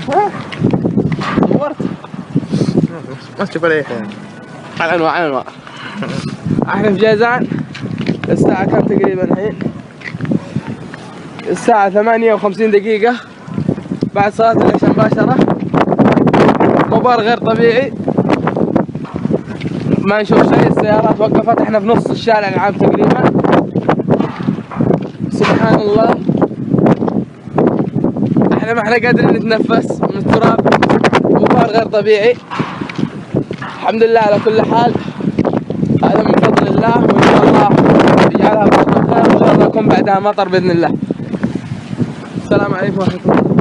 نورت ما تشوف عليك يعني. على انواع على انواع. احنا في جازان. الساعة كم تقريبا الحين؟ الساعة 58 دقيقة بعد صلاة العشاء مباشرة. غبار غير طبيعي، ما نشوف شيء، السيارات وقفت، احنا في نص الشارع العام تقريبا. سبحان الله، احنا ما احنا قادرين نتنفس من التراب، غبار غير طبيعي. الحمد لله على كل حال، هذا من فضل الله، وان شاء الله يجعلها بعد خير، وان شاء الله يكون بعدها مطر باذن الله. السلام عليكم ورحمة الله.